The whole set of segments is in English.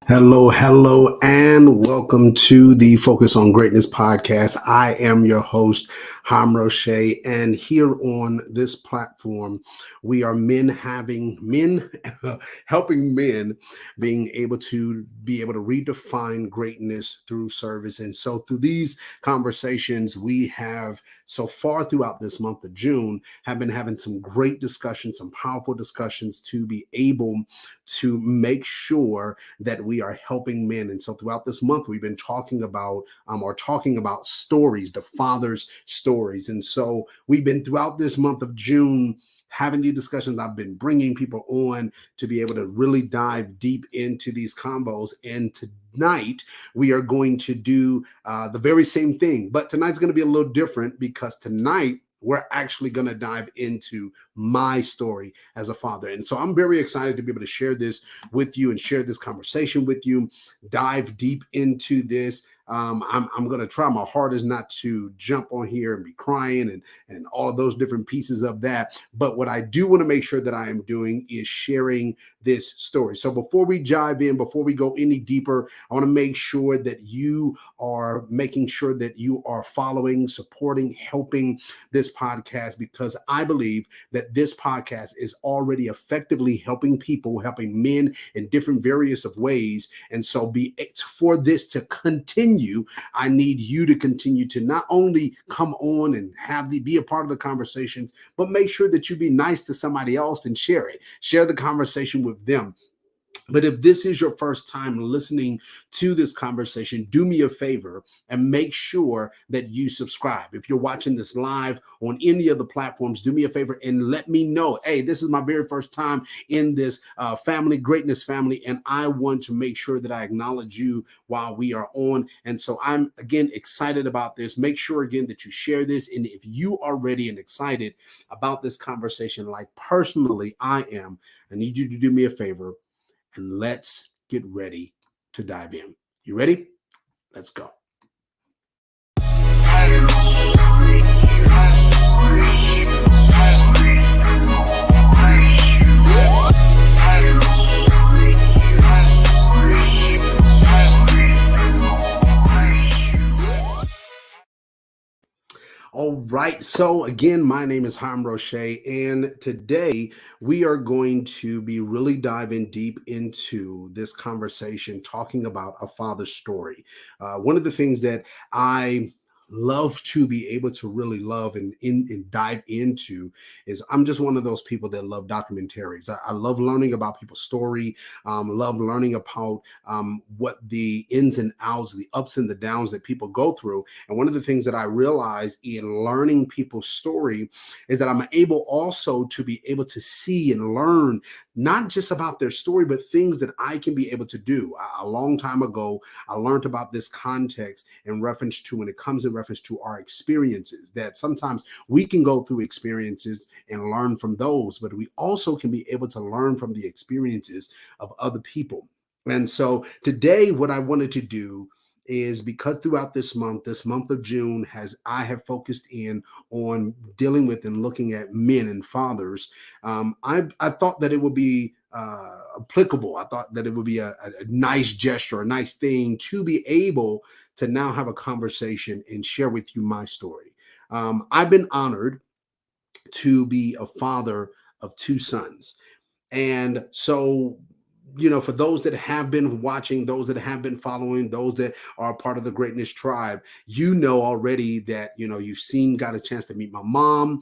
Hello, and welcome to the Focus on Greatness podcast. I am your host, Hiram Roche, and here on this platform, we are helping men being able to redefine greatness through service. And so through these conversations, we have so far throughout this month of June have been having some great discussions, some powerful discussions to be able to make sure that we are helping men. And so throughout this month, we've been talking about stories, the father's stories. And so we've been throughout this month of June having these discussions. I've been bringing people on to be able to really dive deep into these combos. And tonight we are going to do the very same thing, but tonight's going to be a little different because tonight we're actually going to dive into my story as a father. And so I'm very excited to be able to share this with you and share this conversation with you, dive deep into this. I'm going to try my hardest not to jump on here and be crying and all of those different pieces of that. But what I do want to make sure that I am doing is sharing this story. So before we dive in, before we go any deeper, I want to make sure that you are making sure that you are following, supporting, helping this podcast, because I believe that this podcast is already effectively helping people, helping men in different various of ways. And so for this to continue, I need you to continue to not only come on and be a part of the conversations, but make sure that you be nice to somebody else and share the conversation with them. But if this is your first time listening to this conversation, do me a favor and make sure that you subscribe. If you're watching this live on any of the platforms, do me a favor and let me know, hey, this is my very first time in this greatness family, and I want to make sure that I acknowledge you while we are on. And so I'm, again, excited about this. Make sure, again, that you share this. And if you are ready and excited about this conversation, like personally I am, I need you to do me a favor and let's get ready to dive in. You ready? Let's go. All right. So again, my name is Hiram Roche, and today we are going to be really diving deep into this conversation, talking about a father's story. One of the things that I love to be able to really love and dive into is I'm just one of those people that love documentaries. I love learning about people's story, love learning about what the ins and outs, the ups and the downs that people go through. And one of the things that I realize in learning people's story is that I'm able also to be able to see and learn not just about their story, but things that I can be able to do. A long time ago, I learned about this context in reference to when it comes in reference to our experiences, that sometimes we can go through experiences and learn from those, but we also can be able to learn from the experiences of other people. And so today, what I wanted to do is, because throughout this month of June, I have focused in on dealing with and looking at men and fathers. I thought that it would be applicable. I thought that it would be a nice gesture, a nice thing to be able to now have a conversation and share with you my story. I've been honored to be a father of two sons. And so, for those that have been watching, those that have been following, those that are a part of the Greatness Tribe, already that, got a chance to meet my mom.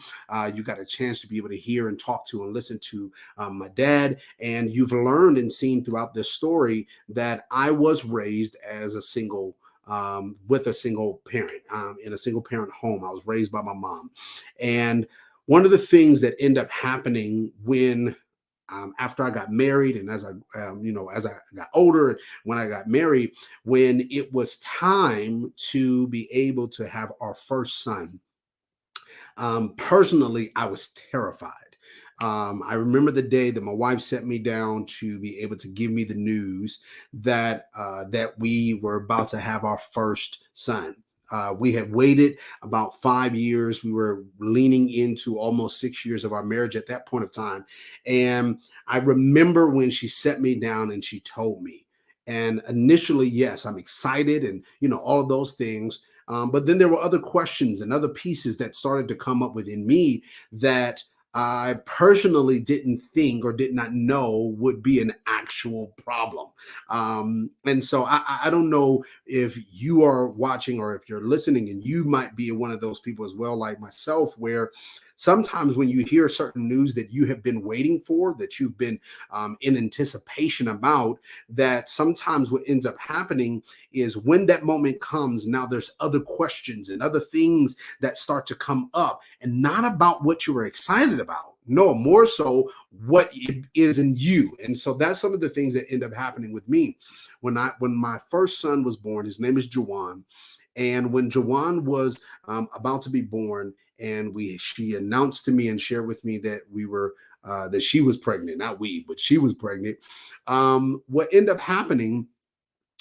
You got a chance to be able to hear and talk to and listen to my dad. And you've learned and seen throughout this story that I was raised as a single with a single parent in a single parent home. I was raised by my mom. And one of the things that ended up happening when after I got married, and as I got older, when I got married, when it was time to be able to have our first son, personally, I was terrified. I remember the day that my wife set me down to be able to give me the news that we were about to have our first son. We had waited about 5 years. We were leaning into almost 6 years of our marriage at that point of time. And I remember when she set me down and she told me. And initially, yes, I'm excited and, all of those things. But then there were other questions and other pieces that started to come up within me that I personally didn't think or did not know would be an actual problem. And so I don't know if you are watching or if you're listening, and you might be one of those people as well, like myself, where sometimes when you hear certain news that you have been waiting for, that you've been in anticipation about, that sometimes what ends up happening is when that moment comes, now there's other questions and other things that start to come up, and not about what you were excited about. No, more so what it is in you. And so that's some of the things that end up happening with me. When my first son was born, his name is Jawan. And when Jawan was about to be born, and she announced to me and shared with me that that she was pregnant, not we, but she was pregnant. What ended up happening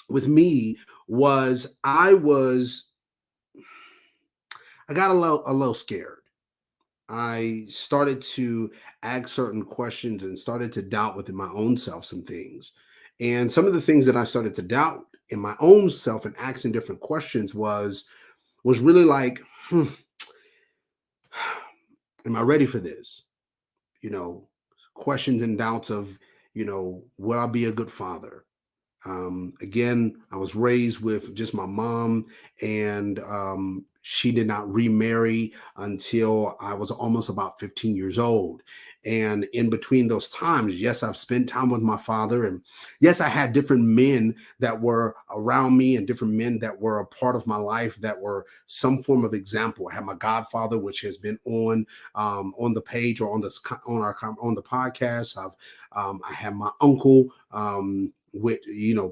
with me was I got a little scared. I started to ask certain questions and started to doubt within my own self some things. And some of the things that I started to doubt in my own self and asking different questions was really like, am I ready for this? You know, questions and doubts of, will I be a good father? Again, I was raised with just my mom, and she did not remarry until I was almost about 15 years old. And in between those times, yes, I've spent time with my father. And yes, I had different men that were around me and different men that were a part of my life that were some form of example. I had my godfather, which has been on the page or on the podcast. I had my uncle, with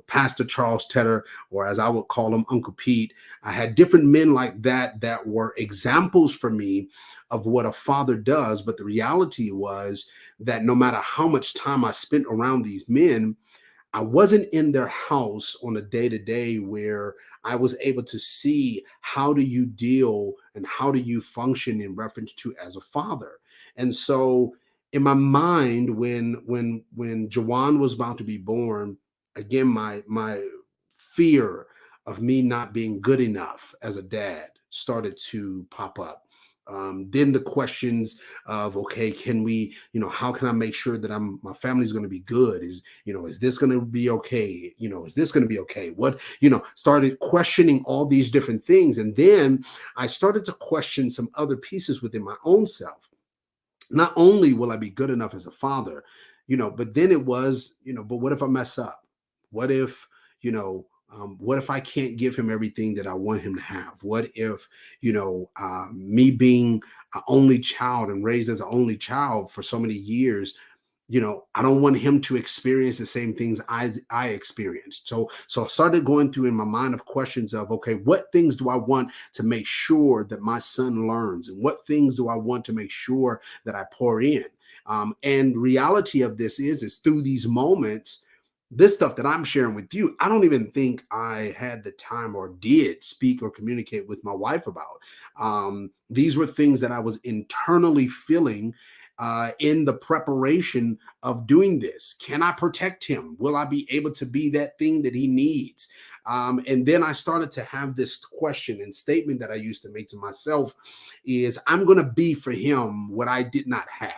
Pastor Charles Tedder, or as I would call him, Uncle Pete. I had different men like that were examples for me of what a father does. But the reality was that no matter how much time I spent around these men, I wasn't in their house on a day to day where I was able to see how do you deal and how do you function in reference to as a father. And so in my mind, when Jawan was about to be born, again, my fear of me not being good enough as a dad started to pop up. Then the questions of, okay, can we, how can I make sure that my family's going to be good? Is this going to be okay? Is this going to be okay? What, started questioning all these different things. And then I started to question some other pieces within my own self. Not only will I be good enough as a father, but then it was, but what if I mess up? What if, what if I can't give him everything that I want him to have? What if, me being an only child and raised as an only child for so many years, I don't want him to experience the same things I experienced. So I started going through in my mind of questions of, okay, what things do I want to make sure that my son learns, and what things do I want to make sure that I pour in? And reality of this is through these moments, this stuff that I'm sharing with you, I don't even think I had the time or did speak or communicate with my wife about. These were things that I was internally feeling in the preparation of doing this. Can I protect him? Will I be able to be that thing that he needs? And then I started to have this question and statement that I used to make to myself is, I'm going to be for him what I did not have.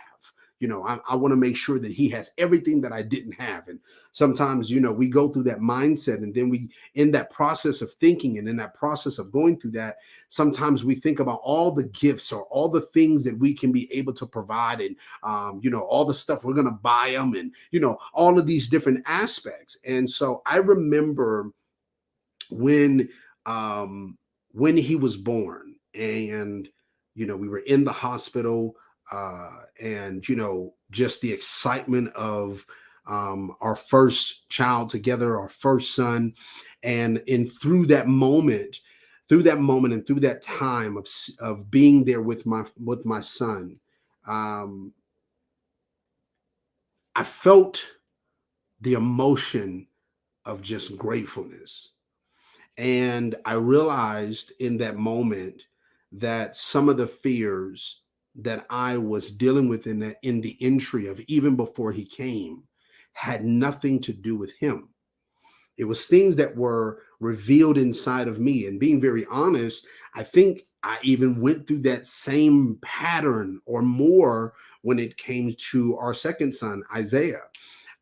I want to make sure that he has everything that I didn't have. And sometimes, we go through that mindset, and then in that process of thinking and in that process of going through that, sometimes we think about all the gifts or all the things that we can be able to provide, and all the stuff we're going to buy them, and all of these different aspects. And so I remember when um when he was born, and we were in the hospital, and just the excitement of our first child together, our first son. And through that moment and through that time of being there with my son, um I felt the emotion of just gratefulness. And I realized in that moment that some of the fears that I was dealing with in the entry of even before he came had nothing to do with him. It was things that were revealed inside of me. And being very honest, I think I even went through that same pattern or more when it came to our second son, Isaiah.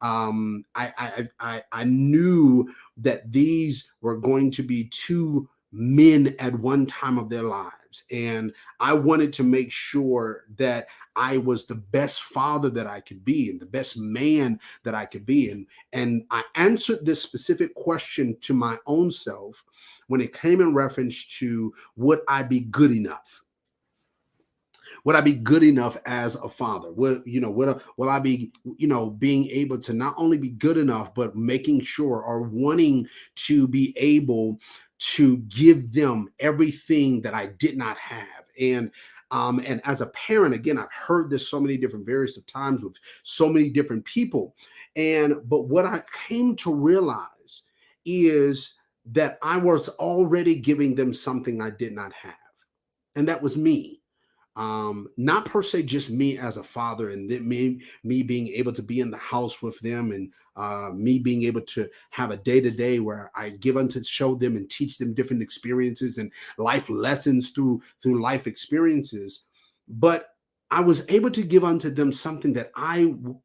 I knew that these were going to be two men at one time of their lives, and I wanted to make sure that I was the best father that I could be and the best man that I could be. And I answered this specific question to my own self when it came in reference to would I be good enough? Would I be good enough as a father? Will I be, being able to not only be good enough, but making sure or wanting to be able to give them everything that I did not have? And as a parent, again, I've heard this so many different various of times with so many different people. But what I came to realize is that I was already giving them something I did not have. And that was me. Not per se just me as a father, and then me being able to be in the house with them, and me being able to have a day to day where I give unto show them and teach them different experiences and life lessons through life experiences. But I was able to give unto them something that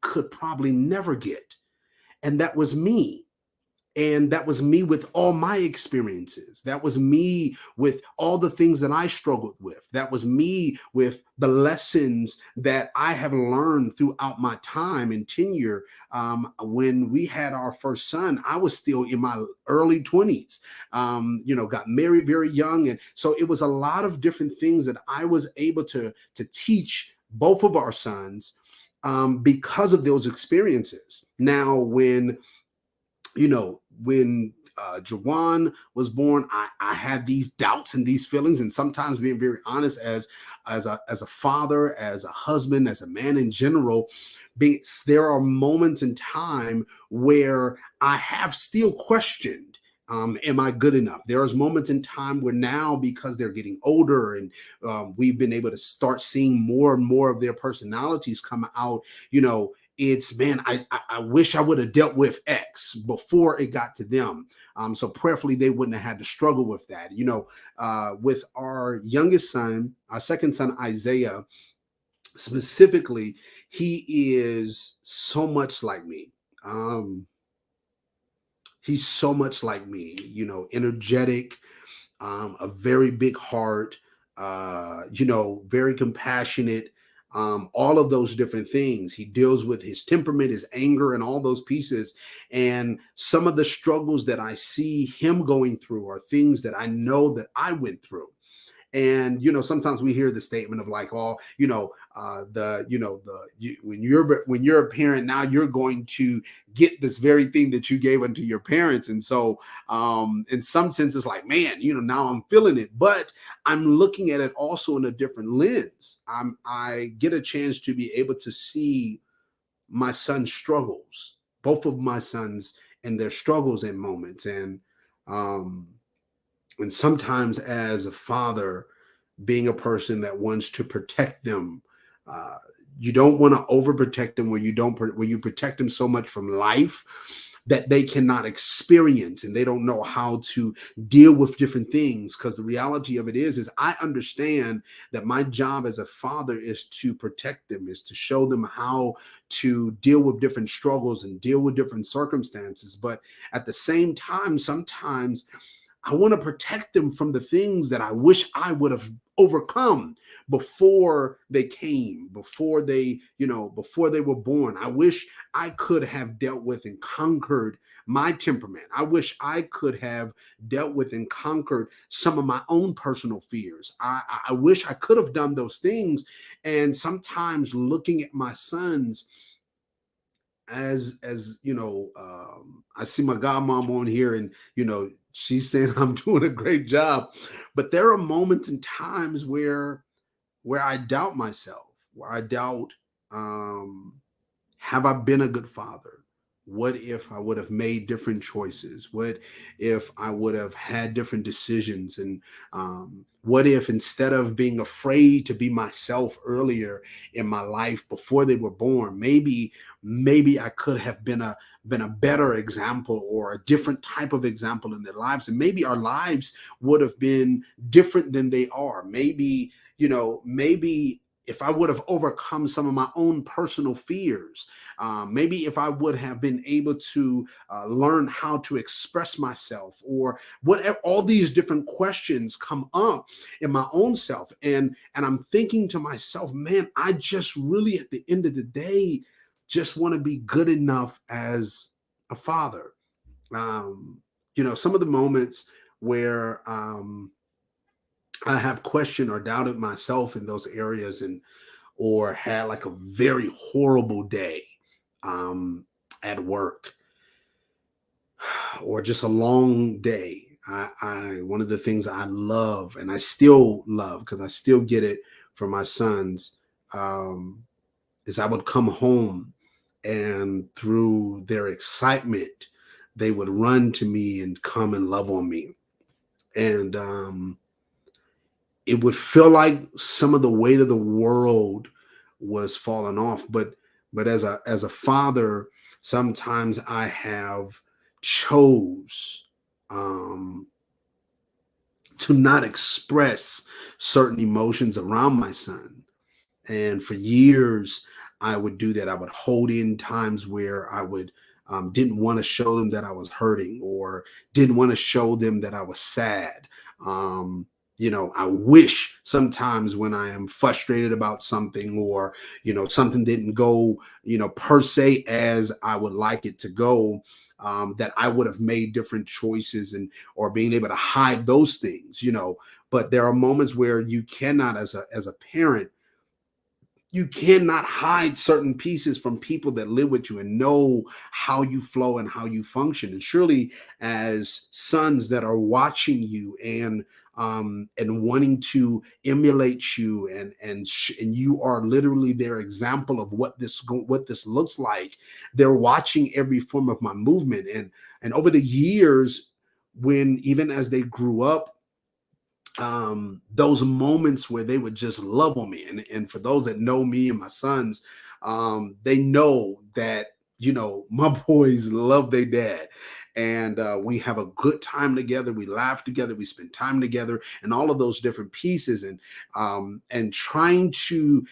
could probably never get, and that was me. And that was me with all my experiences. That was me with all the things that I struggled with. That was me with the lessons that I have learned throughout my time and tenure. When we had our first son, I was still in my early 20s, got married very young. And so it was a lot of different things that I was able to teach both of our sons because of those experiences. Now, when Jawan was born, I had these doubts and these feelings, and sometimes being very honest, as a father, as a husband, as a man in general, there are moments in time where I have still questioned. Am I good enough? There's moments in time where now, because they're getting older and we've been able to start seeing more and more of their personalities come out, it's, man, I wish I would have dealt with X before it got to them. So prayerfully they wouldn't have had to struggle with that. With our youngest son, our second son, Isaiah, specifically, he is so much like me. He's so much like me, energetic, a very big heart, very compassionate, all of those different things. He deals with his temperament, his anger, and all those pieces. And some of the struggles that I see him going through are things that I know that I went through. And sometimes we hear the statement of like, oh, when you're a parent now, you're going to get this very thing that you gave unto your parents. And so in some sense it's like, man, now I'm feeling it, but I'm looking at it also in a different lens. I get a chance to be able to see my son's struggles, both of my sons, and their struggles and moments. Um and sometimes as a father, being a person that wants to protect them, uh, you don't want to overprotect them where you protect them so much from life that they cannot experience and they don't know how to deal with different things. Because the reality of it is I understand that my job as a father is to protect them, is to show them how to deal with different struggles and deal with different circumstances. But at the same time, sometimes I want to protect them from the things that I wish I would have overcome before they came, before they were born. I wish I could have dealt with and conquered my temperament. I wish I could have dealt with and conquered some of my own personal fears. I wish I could have done those things. And sometimes looking at my sons, I see my godmom on here, and she's saying I'm doing a great job. But there are moments and times where I doubt myself, where I doubt, have I been a good father? What if I would have made different choices? What if I would have had different decisions? And what if instead of being afraid to be myself earlier in my life before they were born, maybe I could have been a better example or a different type of example in their lives, and maybe our lives would have been different than they are. Maybe, maybe if I would have overcome some of my own personal fears, maybe if I would have been able to learn how to express myself, or whatever, all these different questions come up in my own self, and I'm thinking to myself, man, I just really, at the end of the day, just want to be good enough as a father. Some of the moments where I have questioned or doubted myself in those areas, and or had like a very horrible day um, at work, or just a long day. I one of the things I love, and I still love because I still get it from my sons, um, is I would come home, and through their excitement, they would run to me and come and love on me. And it would feel like some of the weight of the world was falling off. But as a father, sometimes I have chose um, to not express certain emotions around my son. And for years, I would do that. I would hold in times where I would didn't want to show them that I was hurting, or didn't want to show them that I was sad. Um, I wish sometimes when I am frustrated about something, or something didn't go per se as I would like it to go. That I would have made different choices, and or being able to hide those things. But there are moments where you cannot, as a parent, you cannot hide certain pieces from people that live with you and know how you flow and how you function. And surely, as sons that are watching you, and wanting to emulate you, and you are literally their example of what this looks like. They're watching every form of my movement, and over the years, when even as they grew up, those moments where they would just love on me. And for those that know me and my sons, they know that, my boys love their dad. And we have a good time together. We laugh together. We spend time together, and all of those different pieces. And trying to,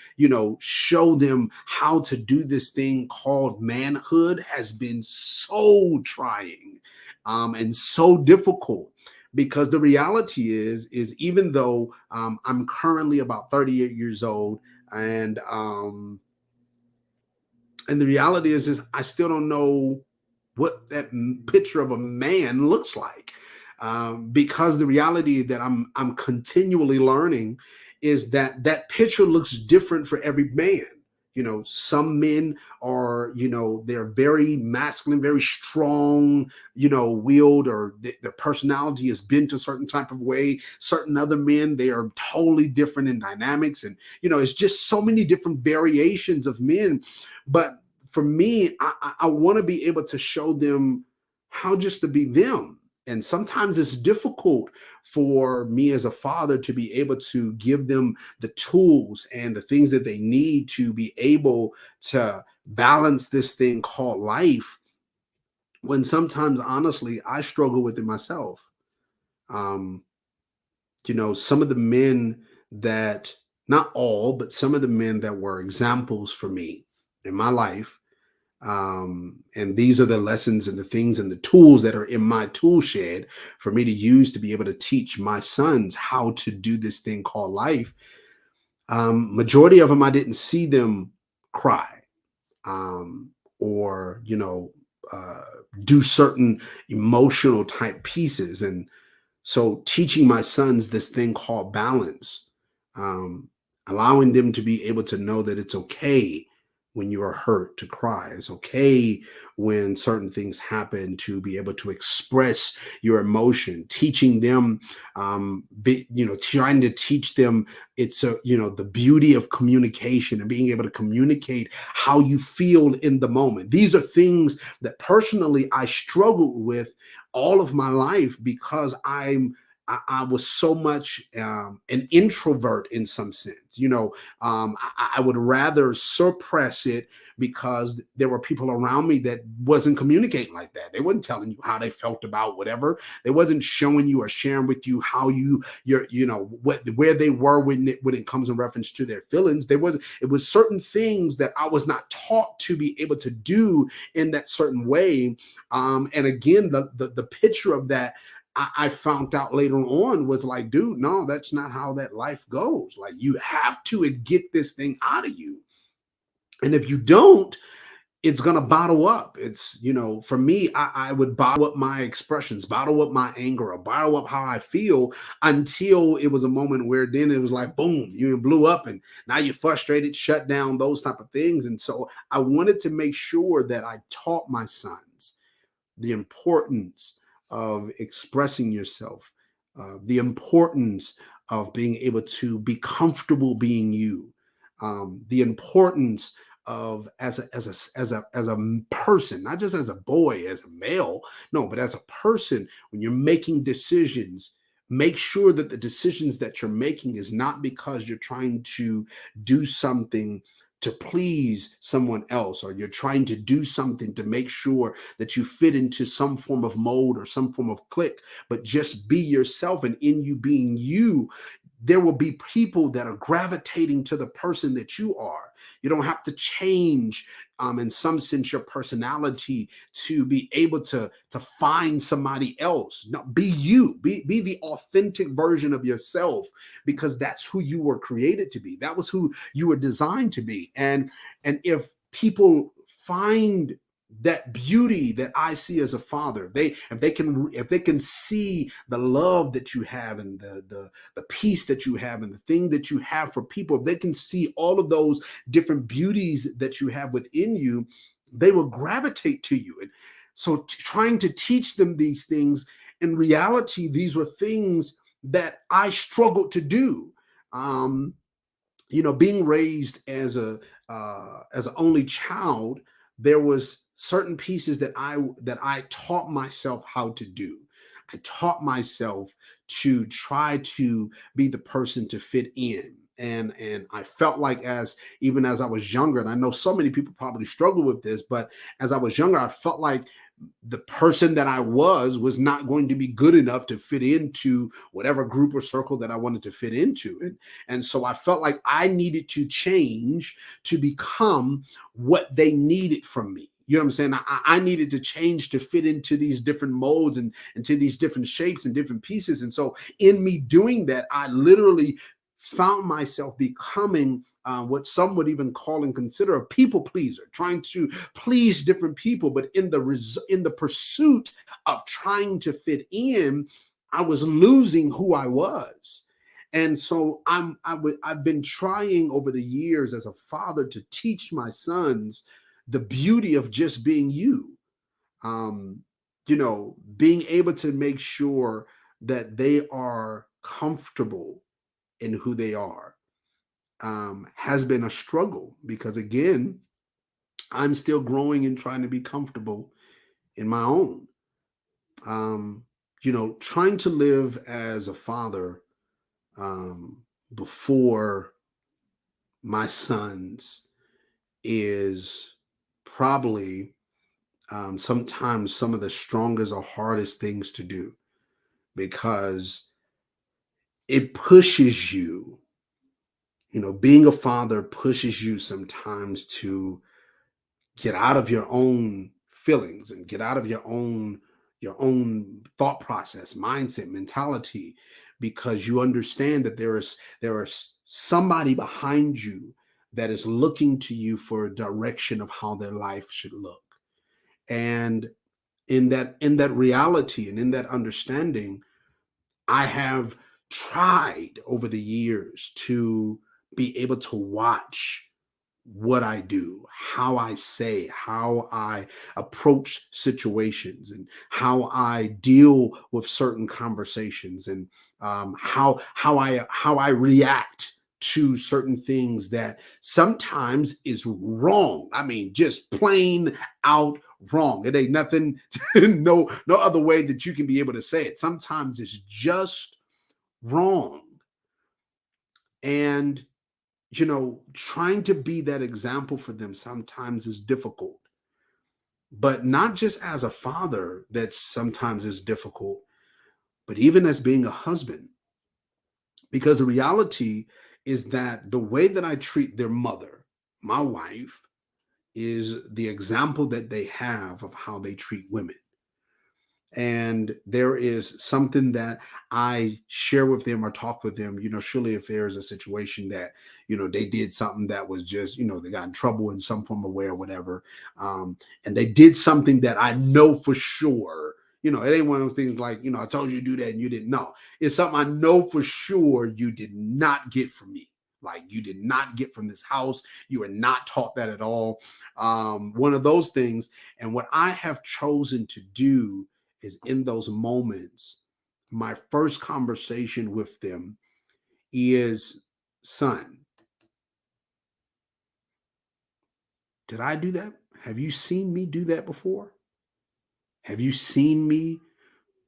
show them how to do this thing called manhood has been so trying, and so difficult, because the reality is even though I'm currently about 38 years old, and the reality is I still don't know what that picture of a man looks like, because the reality that I'm continually learning is that that picture looks different for every man. Some men are, they're very masculine, very strong, willed, or their personality is bent a certain type of way. Certain other men, they are totally different in dynamics, and it's just so many different variations of men. But for me, I want to be able to show them how just to be them. And sometimes it's difficult for me as a father to be able to give them the tools and the things that they need to be able to balance this thing called life, when sometimes, honestly, I struggle with it myself. Um, some of the men that, not all, but some of the men that were examples for me in my life, and these are the lessons and the things and the tools that are in my tool shed for me to use to be able to teach my sons how to do this thing called life. Majority of them, I didn't see them cry, um, or uh, do certain emotional type pieces. And so teaching my sons this thing called balance, um, allowing them to be able to know that it's okay when you are hurt to cry. It's okay when certain things happen to be able to express your emotion. Teaching them, trying to teach them the beauty of communication and being able to communicate how you feel in the moment. These are things that personally I struggled with all of my life because I was so much an introvert in some sense. I would rather suppress it because there were people around me that wasn't communicating like that. They wasn't telling you how they felt about whatever. They wasn't showing you or sharing with you how where they were when it comes in reference to their feelings. It was certain things that I was not taught to be able to do in that certain way. And again, the picture of that I found out later on was like, dude, no, that's not how that life goes. Like, you have to get this thing out of you. And if you don't, it's going to bottle up. For me, I would bottle up my expressions, bottle up my anger, or bottle up how I feel until it was a moment where then it was like, boom, you blew up and now you're frustrated, shut down, those type of things. And so I wanted to make sure that I taught my sons the importance of expressing yourself, the importance of being able to be comfortable being you, the importance of as a person, not just as a boy, as a male, no, but as a person, when you're making decisions. Make sure that the decisions that you're making is not because you're trying to do something to please someone else, or you're trying to do something to make sure that you fit into some form of mold or some form of clique, but just be yourself. And in you being you, there will be people that are gravitating to the person that you are. You don't have to change, in some sense, your personality to be able to find somebody else. No, be you. Be the authentic version of yourself, because that's who you were created to be. That was who you were designed to be. And if people find that beauty that I see as a father, if they can see the love that you have, and the peace that you have, and the thing that you have for people, if they can see all of those different beauties that you have within you, they will gravitate to you. And so trying to teach them these things, in reality, these were things that I struggled to do. Um, Being raised as an only child, there was certain pieces that I taught myself how to do. I taught myself to try to be the person to fit in. And I felt like, as even as I was younger, and I know so many people probably struggle with this, but as I was younger, I felt like the person that I was not going to be good enough to fit into whatever group or circle that I wanted to fit into. And so I felt like I needed to change to become what they needed from me. You know what I'm saying? I needed to change to fit into these different molds and into these different shapes and different pieces. And so in me doing that, I literally found myself becoming what some would even call and consider a people pleaser, trying to please different people. But in the pursuit of trying to fit in, I was losing who I was. And so I've been trying over the years as a father to teach my sons the beauty of just being you. Being able to make sure that they are comfortable in who they are, has been a struggle, because again, I'm still growing and trying to be comfortable in my own. Trying to live as a father, before my sons, is probably, sometimes some of the strongest or hardest things to do, because it pushes you. Being a father pushes you sometimes to get out of your own feelings and get out of your own thought process, mindset, mentality, because you understand that there is somebody behind you that is looking to you for a direction of how their life should look. And in that reality and in that understanding, I have tried over the years to be able to watch what I do, how I say, how I approach situations, and how I deal with certain conversations, and how I react to certain things that sometimes is wrong. I mean, just plain out wrong. It ain't nothing, no other way that you can be able to say it. Sometimes it's just wrong. And trying to be that example for them sometimes is difficult, but not just as a father that sometimes is difficult, but even as being a husband, because the reality is that the way that I treat their mother, my wife, is the example that they have of how they treat women. And there is something that I share with them or talk with them, surely if there's a situation that, they did something that was just, they got in trouble in some form of way or whatever. And they did something that I know for sure, it ain't one of those things like, I told you to do that and you didn't know. It's something I know for sure you did not get from me. Like you did not get from this house. You were not taught that at all. One of those things. And what I have chosen to do is in those moments, my first conversation with them is, son, did I do that? Have you seen me do that before? Have you seen me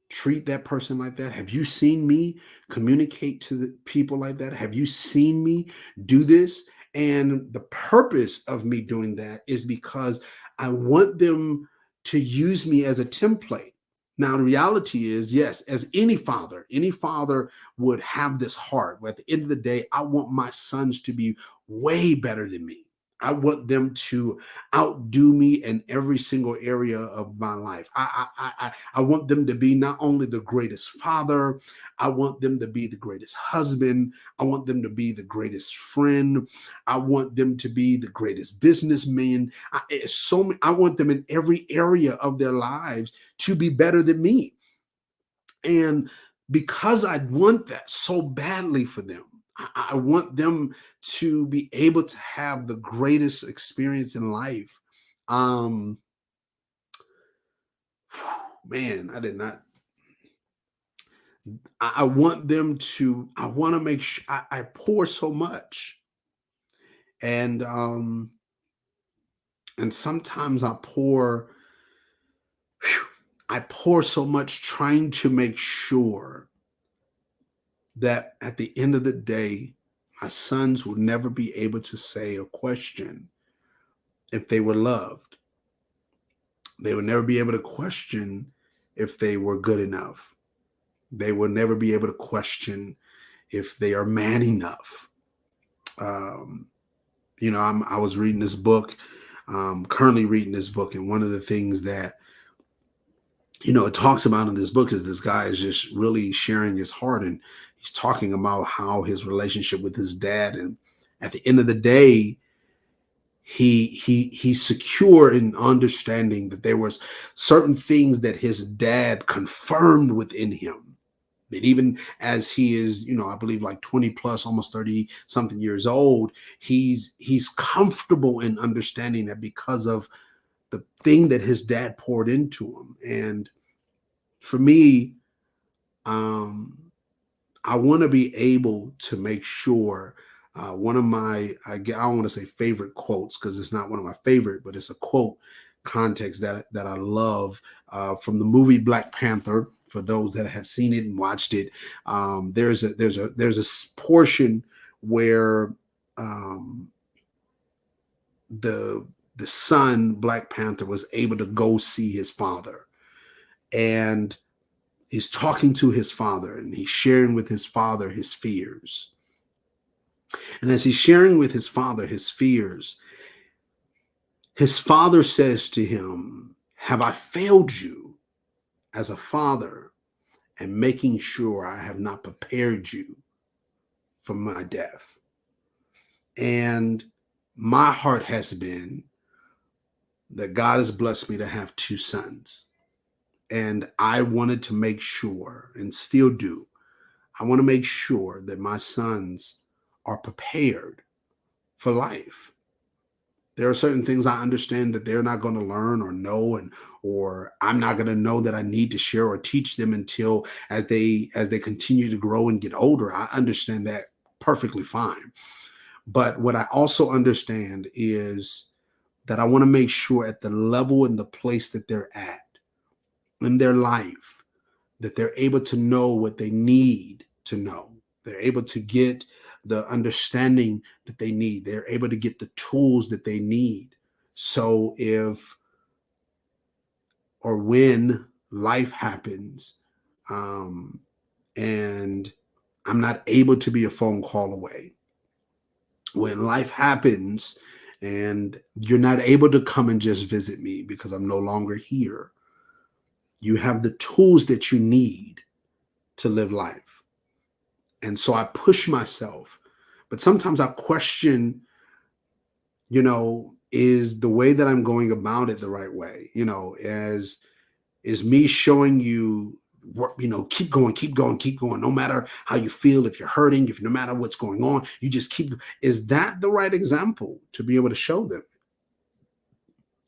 treat that person like that? Have you seen me communicate to the people like that? Have you seen me do this? And the purpose of me doing that is because I want them to use me as a template. Now, the reality is, yes, as any father would have this heart. Where at the end of the day, I want my sons to be way better than me. I want them to outdo me in every single area of my life. I want them to be not only the greatest father, I want them to be the greatest husband. I want them to be the greatest friend. I want them to be the greatest businessman. I want them in every area of their lives to be better than me. And because I want that so badly for them, I want them to be able to have the greatest experience in life. Um, man, I did not. I want them to. I want to make sure I pour so much, and sometimes I pour so much trying to make sure that at the end of the day, my sons will never be able to say or question if they were loved. They would never be able to question if they were good enough. They will never be able to question if they are man enough. Um, I was reading this book, currently reading this book, and one of the things that it talks about in this book is this guy is just really sharing his heart, and he's talking about how his relationship with his dad, and at the end of the day, he's secure in understanding that there was certain things that his dad confirmed within him, that even as he is, I believe like 20 plus, almost 30 something years old, he's comfortable in understanding that because of the thing that his dad poured into him. And for me, um I want to be able to make sure one of my, I don't want to say favorite quotes because it's not one of my favorite, but it's a quote context that I love from the movie Black Panther. For those that have seen it and watched it, there's a portion where um, the the son Black Panther was able to go see his father, and he's talking to his father and he's sharing with his father his fears. And as he's sharing with his father his fears, his father says to him, have I failed you as a father and making sure I have not prepared you for my death? And my heart has been that God has blessed me to have two sons. And I wanted to make sure, and still do, I want to make sure that my sons are prepared for life. There are certain things I understand that they're not going to learn or know, and or I'm not going to know that I need to share or teach them until as they continue to grow and get older. I understand that perfectly fine. But what I also understand is that I want to make sure at the level and the place that they're at in their life that they're able to know what they need to know. They're able to get the understanding that they need. They're able to get the tools that they need. So if or when life happens, um, and I'm not able to be a phone call away, when life happens and you're not able to come and just visit me because I'm no longer here, you have the tools that you need to live life. And so I push myself. But sometimes I question, is the way that I'm going about it the right way? As is me showing you work, keep going, keep going, keep going. No matter how you feel, if you're hurting, if no matter what's going on, you just keep. Is that the right example to be able to show them?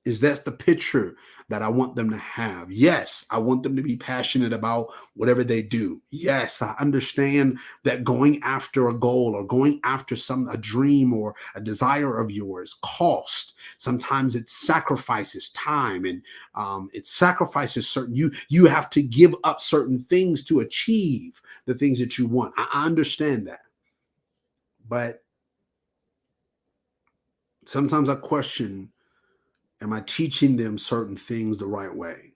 Is that's the picture that I want them to have? Yes, I want them to be passionate about whatever they do. Yes, I understand that going after a goal or going after a dream or a desire of yours cost. Sometimes it sacrifices time, and it sacrifices certain you have to give up certain things to achieve the things that you want. I understand that, but sometimes I question, am I teaching them certain things the right way?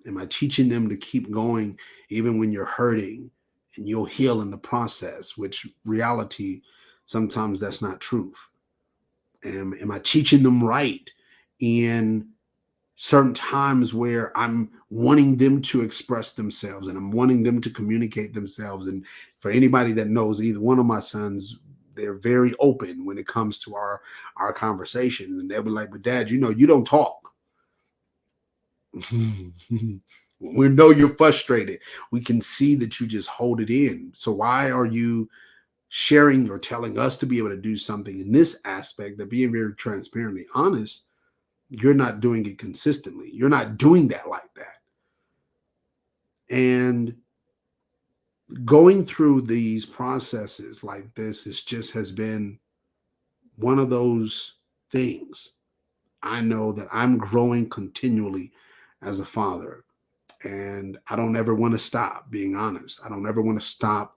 Am I teaching them to keep going even when you're hurting and you'll heal in the process, which reality, sometimes that's not truth. Am I teaching them right in certain times where I'm wanting them to express themselves and I'm wanting them to communicate themselves? And for anybody that knows either one of my sons, they're very open when it comes to our conversation. And they'll be like, but Dad, you don't talk. We know you're frustrated. We can see that you just hold it in. So why are you sharing or telling us to be able to do something in this aspect, that being very transparently honest, you're not doing it consistently. You're not doing that like that. And going through these processes like this has been one of those things. I know that I'm growing continually as a father. And I don't ever want to stop, being honest. I don't ever want to stop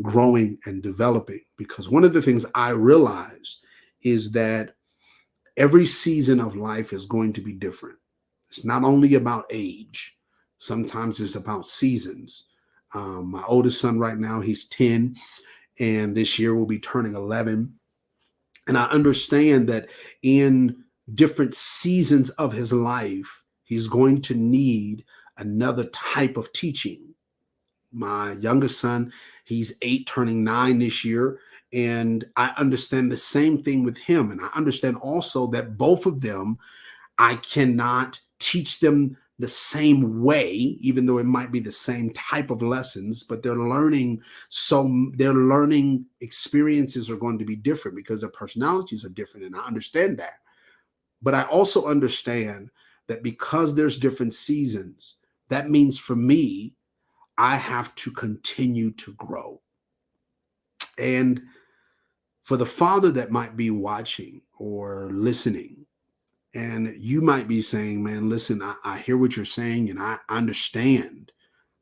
growing and developing, because one of the things I realize is that every season of life is going to be different. It's not only about age, sometimes it's about seasons. My oldest son right now, he's 10, and this year will be turning 11. And I understand that in different seasons of his life, he's going to need another type of teaching. My youngest son, he's 8, turning 9 this year. And I understand the same thing with him. And I understand also that both of them, I cannot teach them the same way, even though it might be the same type of lessons, but their learning experiences are going to be different because their personalities are different. And I understand that. But I also understand that because there's different seasons, that means for me, I have to continue to grow. And for the father that might be watching or listening, and you might be saying, man, listen, I hear what you're saying, and I understand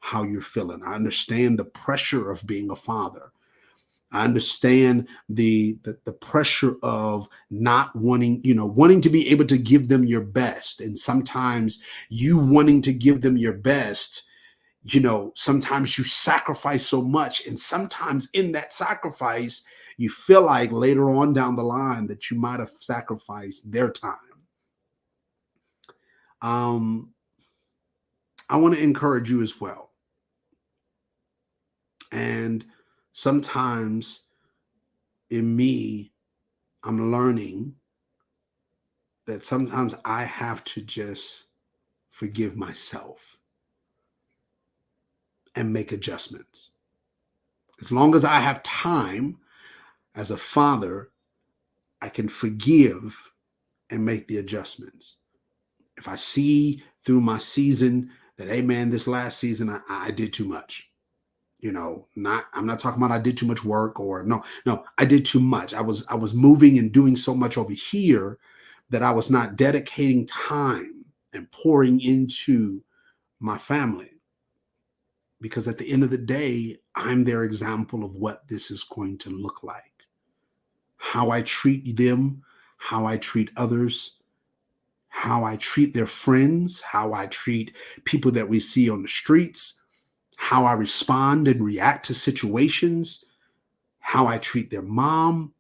how you're feeling. I understand the pressure of being a father. I understand the pressure of not wanting to be able to give them your best. And sometimes you wanting to give them your best, sometimes you sacrifice so much. And sometimes in that sacrifice, you feel like later on down the line that you might have sacrificed their time. Um, I want to encourage you as well. And sometimes in me, I'm learning that sometimes I have to just forgive myself and make adjustments. As long as I have time as a father, I can forgive and make the adjustments. If I see through my season that, hey man, this last season I did too much. Not I'm not talking about I did too much work, or no, I did too much. I was moving and doing so much over here that I was not dedicating time and pouring into my family. Because at the end of the day, I'm their example of what this is going to look like. How I treat them, how I treat others, how I treat their friends, how I treat people that we see on the streets, how I respond and react to situations, how I treat their mom.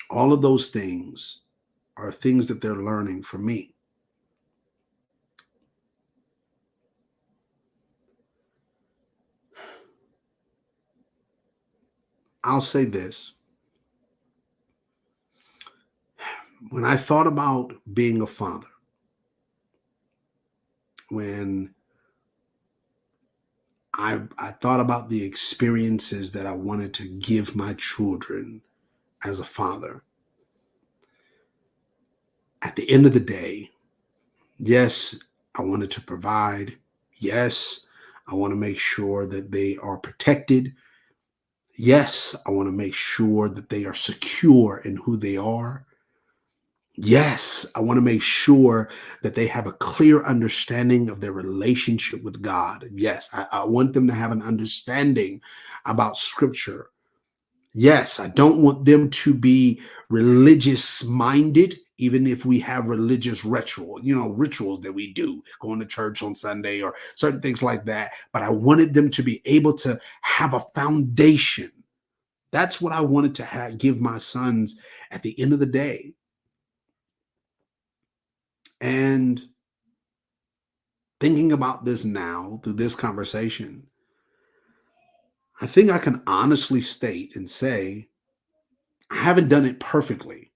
All of those things are things that they're learning from me. I'll say this. When I thought about being a father, when I thought about the experiences that I wanted to give my children as a father, at the end of the day, yes, I wanted to provide. Yes, I want to make sure that they are protected. Yes, I want to make sure that they are secure in who they are. Yes, I want to make sure that they have a clear understanding of their relationship with God. Yes, I want them to have an understanding about scripture. Yes, I don't want them to be religious minded, even if we have religious rituals that we do, going to church on Sunday or certain things like that. But I wanted them to be able to have a foundation. That's what I wanted to give my sons at the end of the day. And thinking about this now through this conversation, I think I can honestly state and say I haven't done it perfectly.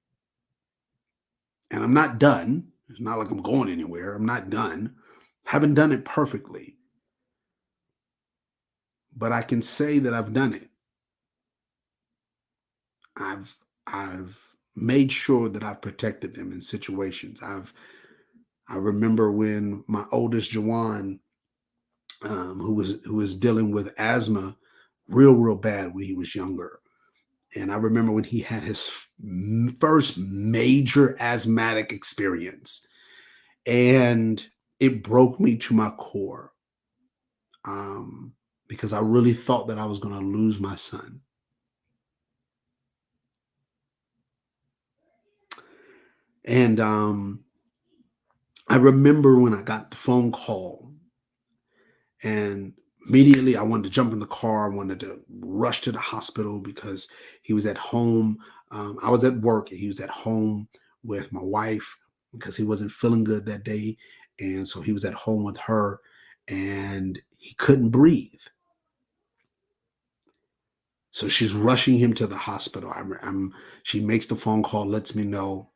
And I'm not done. It's not like I'm going anywhere. I'm not done. Haven't done it perfectly, but I can say that I've done it. I've made sure that I've protected them in situations. I remember when my oldest Jawan, who was dealing with asthma, real bad when he was younger. And I remember when he had his first major asthmatic experience, and it broke me to my core, um, because I really thought that I was going to lose my son. And I remember when I got the phone call, and immediately I wanted to jump in the car. I wanted to rush to the hospital because he was at home. I was at work and he was at home with my wife because he wasn't feeling good that day. And so he was at home with her and he couldn't breathe. So she's rushing him to the hospital. She makes the phone call, lets me know,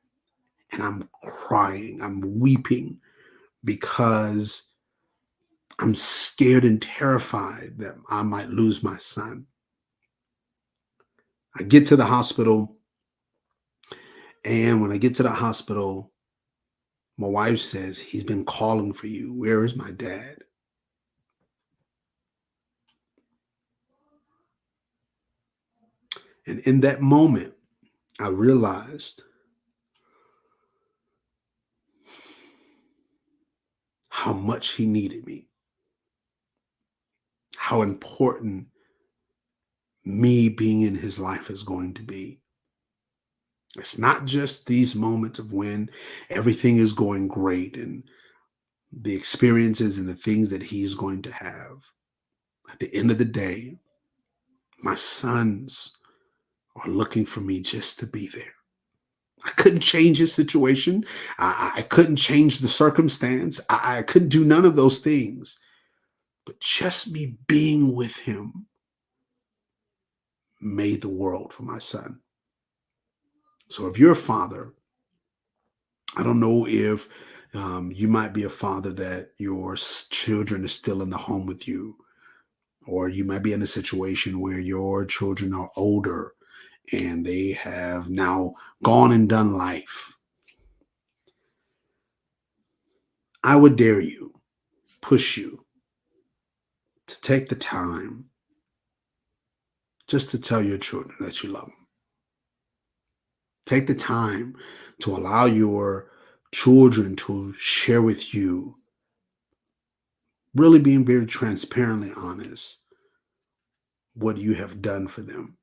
and I'm crying. I'm weeping because I'm scared and terrified that I might lose my son. I get to the hospital, and when I get to the hospital, my wife says, he's been calling for you. Where is my dad? And in that moment, I realized how much he needed me, how important me being in his life is going to be. It's not just these moments of when everything is going great and the experiences and the things that he's going to have. At the end of the day, my sons are looking for me just to be there. I couldn't change his situation. I couldn't change the circumstance. I couldn't do none of those things. But just me being with him made the world for my son. So if you're a father, I don't know if you might be a father that your children are still in the home with you, or you might be in a situation where your children are older and they have now gone and done life. I would dare you, push you to take the time just to tell your children that you love them. Take the time to allow your children to share with you, really being very transparently honest, what you have done for them.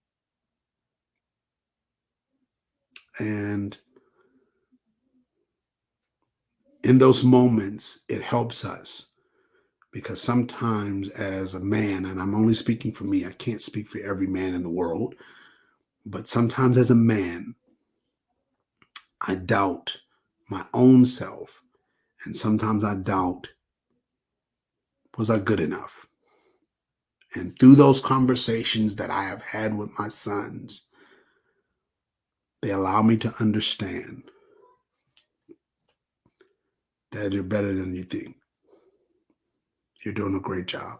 And in those moments, it helps us because sometimes as a man, and I'm only speaking for me, I can't speak for every man in the world, but sometimes as a man, I doubt my own self. And sometimes I doubt, was I good enough? And through those conversations that I have had with my sons, they allow me to understand that you're better than you think. You're doing a great job.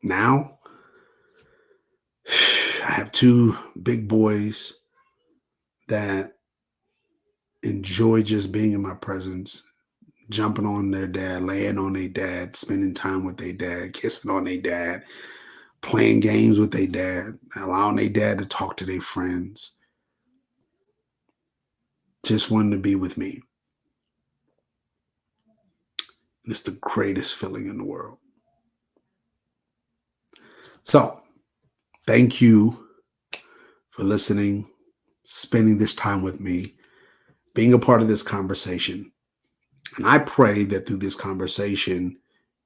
Now, I have two big boys that enjoy just being in my presence, jumping on their dad, laying on their dad, spending time with their dad, kissing on their dad, playing games with their dad, allowing their dad to talk to their friends, just wanting to be with me. And it's the greatest feeling in the world. So, thank you for listening, spending this time with me, being a part of this conversation. And I pray that through this conversation,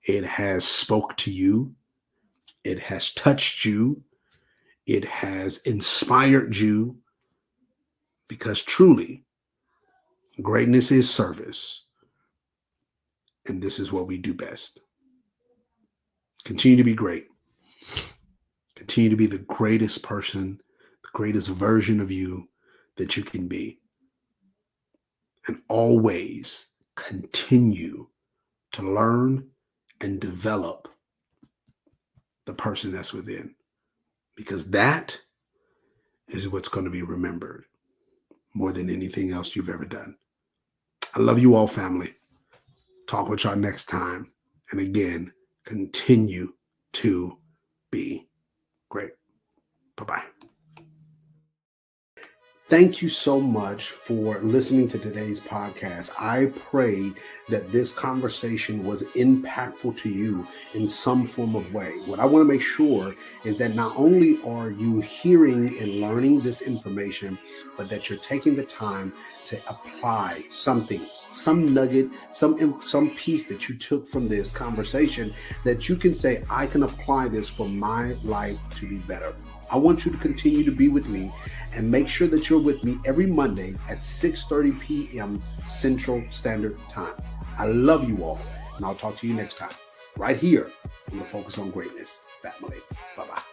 it has spoke to you, it has touched you, it has inspired you, because truly, greatness is service. And this is what we do best. Continue to be great. Continue to be the greatest person, the greatest version of you that you can be. And always continue to learn and develop the person that's within, because that is what's going to be remembered more than anything else you've ever done. I love you all, family. Talk with y'all next time. And again, continue to be great. Bye-bye. Thank you so much for listening to today's podcast. I pray that this conversation was impactful to you in some form of way. What I want to make sure is that not only are you hearing and learning this information, but that you're taking the time to apply something, some nugget, some piece that you took from this conversation that you can say, I can apply this for my life to be better. I want you to continue to be with me and make sure that you're with me every Monday at 6:30 p.m. Central Standard Time. I love you all, and I'll talk to you next time right here on the Focus on Greatness family. Bye-bye.